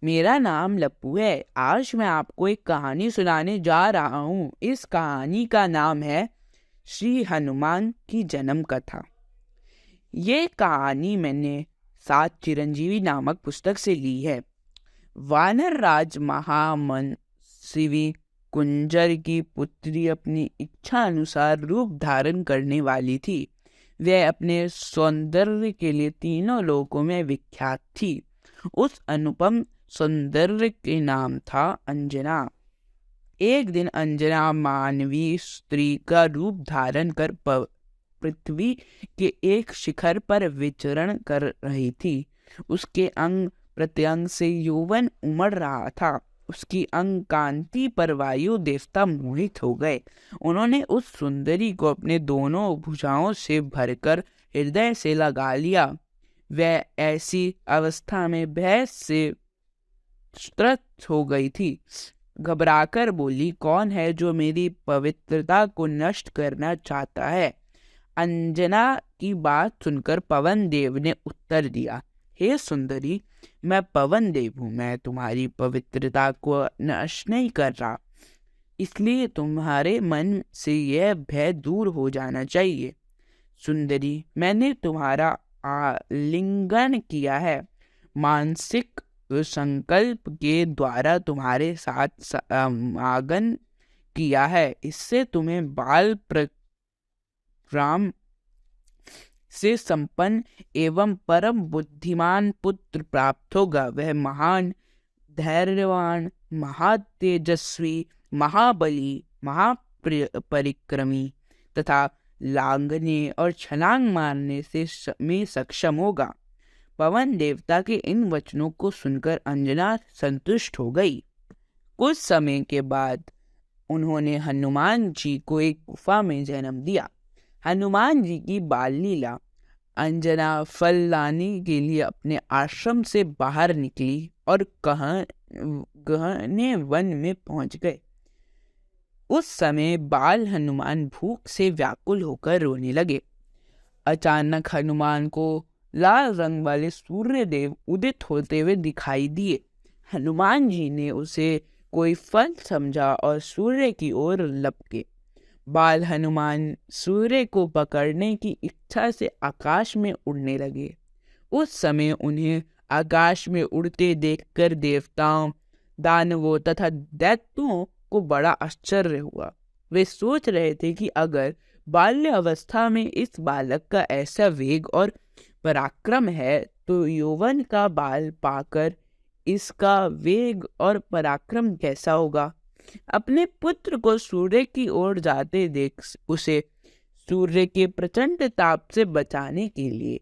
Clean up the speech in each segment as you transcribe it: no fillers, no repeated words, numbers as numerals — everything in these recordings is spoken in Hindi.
मेरा नाम लप्पू है। आज मैं आपको एक कहानी सुनाने जा रहा हूँ। इस कहानी का नाम है श्री हनुमान की जन्म कथा। ये कहानी मैंने सात चिरंजीवी नामक पुस्तक से ली है। वानर राज महामनस्वी कुंजर की पुत्री अपनी इच्छा अनुसार रूप धारण करने वाली थी। वह अपने सौंदर्य के लिए तीनों लोकों में विख्यात थी। उस अनुपम सौंदर्य के नाम था अंजना। एक दिन अंजना मानवीय स्त्री का रूप धारण कर पृथ्वी के एक शिखर पर विचरण कर रही थी। उसके अंग प्रत्यंग से यौवन उमड़ रहा था। उसकी अंग कांति पर वायु देवता मोहित हो गए। उन्होंने उस सुंदरी को अपने दोनों भुजाओं से भरकर हृदय से लगा लिया। वह ऐसी अवस्था में भय से त्रस्त हो गई थी। घबराकर बोली, कौन है जो मेरी पवित्रता को नष्ट करना चाहता है? अंजना की बात सुनकर पवन देव ने उत्तर दिया, हे सुंदरी, मैं पवन देव हूँ। मैं तुम्हारी पवित्रता को नष्ट नहीं कर रहा, इसलिए तुम्हारे मन से यह भय दूर हो जाना चाहिए। सुंदरी, मैंने तुम्हारा आलिंगन किया है। मानसिक संकल्प के द्वारा तुम्हारे साथ समागम किया है। इससे तुम्हें बाल प्रक्राम से संपन्न एवं परम बुद्धिमान पुत्र प्राप्त होगा। वह महान, धैर्यवान, महातेजस्वी, महाबली, महापरिक्रमी तथा लांघने और छलांग मारने से में सक्षम होगा। पवन देवता के इन वचनों को सुनकर अंजना संतुष्ट हो गई। कुछ समय के बाद उन्होंने हनुमान जी को एक गुफा में जन्म दिया। हनुमान जी की बाल लीला। अंजना फल लाने के लिए अपने आश्रम से बाहर निकली और गहने वन में पहुंच गए। उस समय बाल हनुमान भूख से व्याकुल होकर रोने लगे। अचानक हनुमान को लाल रंग वाले सूर्य देव उदित होते हुए दिखाई दिए। हनुमान जी ने उसे कोई फल समझा और सूर्य की ओर लपके। बाल हनुमान सूर्य को पकड़ने की इच्छा से आकाश में उड़ने लगे। उस समय उन्हें आकाश में उड़ते देखकर देवताओं, दानवों तथा दैत्यों को बड़ा आश्चर्य हुआ। वे सोच रहे थे कि अगर बाल्य अवस्था में इस बालक का ऐसा वेग और पराक्रम है तो यौवन का बाल पाकर इसका वेग और पराक्रम कैसा होगा। अपने पुत्र को सूर्य की ओर जाते देख उसे सूर्य के प्रचंड ताप से बचाने के लिए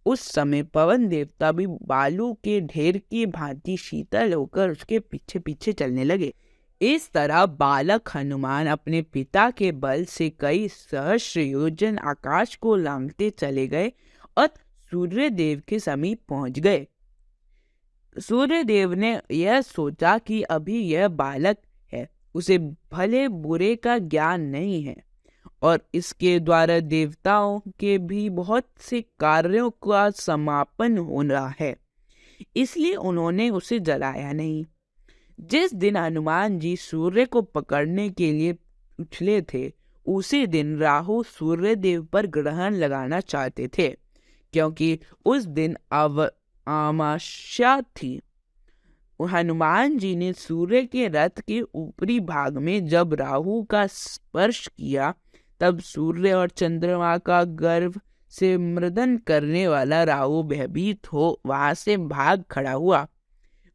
उस समय पवन देवता भी बालू के ढेर की भांति शीतल होकर उसके पीछे पीछे चलने लगे। इस तरह बालक हनुमान अपने पिता के बल से कई सहस्र योजन आकाश को लांघते चले गए और सूर्य देव के समीप पहुंच गए। सूर्य देव ने यह सोचा कि अभी यह बालक है, उसे भले बुरे का ज्ञान नहीं है और इसके द्वारा देवताओं के भी बहुत से कार्यों का समापन हो रहा है, इसलिए उन्होंने उसे जलाया नहीं। जिस दिन हनुमान जी सूर्य को पकड़ने के लिए उछले थे, उसी दिन राहु सूर्य देव पर ग्रहण लगाना चाहते थे, क्योंकि उस दिन अमावस्या थी। हनुमान जी ने सूर्य के रथ के ऊपरी भाग में जब राहु का स्पर्श किया, तब सूर्य और चंद्रमा का गर्भ से मर्दन करने वाला राहु भयभीत हो वहां से भाग खड़ा हुआ।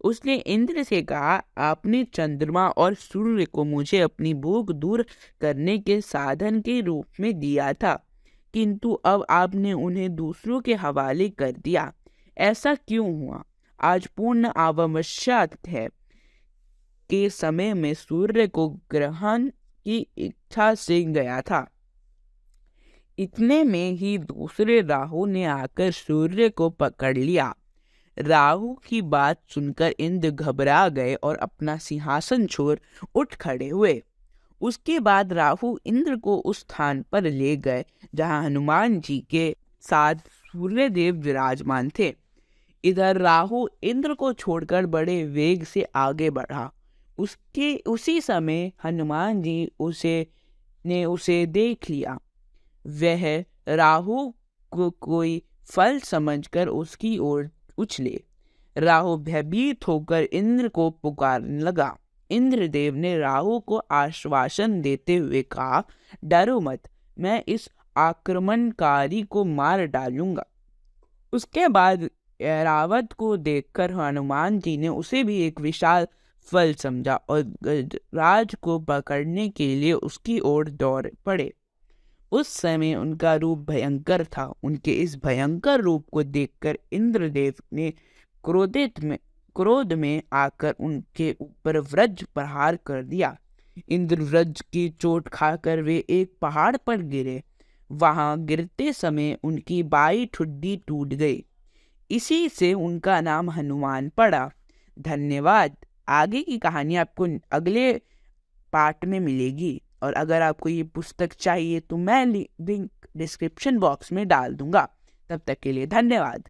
उसने इंद्र से कहा, आपने चंद्रमा और सूर्य को मुझे अपनी भूख दूर करने के साधन के रूप में दिया था, किंतु अब आपने उन्हें दूसरों के हवाले कर दिया। ऐसा क्यों हुआ? आज पूर्ण अमावस्या है के समय में सूर्य को ग्रहण की इच्छा से गया था। इतने में ही दूसरे राहु ने आकर सूर्य को पकड़ लिया। राहु की बात सुनकर इंद्र घबरा गए और अपना सिंहासन छोड़ उठ खड़े हुए। उसके बाद राहु इंद्र को उस स्थान पर ले गए जहां हनुमान जी के साथ सूर्य देव विराजमान थे। इधर राहु इंद्र को छोड़कर बड़े वेग से आगे बढ़ा। उसके उसी समय हनुमान जी उसे देख लिया। वह राहु को कोई फल समझकर उसकी ओर उछले। राहु भयभीत होकर इंद्र को पुकारने लगा। इंद्रदेव ने राहु को आश्वासन देते हुए कहा, डरो मत, मैं इस आक्रमणकारी को मार डालूंगा। उसके बाद ऐरावत को देखकर हनुमान जी ने उसे भी एक विशाल फल समझा और गजराज को पकड़ने के लिए उसकी ओर दौड़ पड़े। उस समय उनका रूप भयंकर था। उनके इस भयंकर रूप को देखकर इंद्रदेव ने क्रोध में आकर उनके ऊपर वज्र प्रहार कर दिया। इंद्र वज्र की चोट खाकर वे एक पहाड़ पर गिरे। वहां गिरते समय उनकी बाई ठुड्डी टूट गई। इसी से उनका नाम हनुमान पड़ा। धन्यवाद। आगे की कहानी आपको अगले पार्ट में मिलेगी, और अगर आपको ये पुस्तक चाहिए तो मैं लिंक डिस्क्रिप्शन बॉक्स में डाल दूंगा। तब तक के लिए धन्यवाद।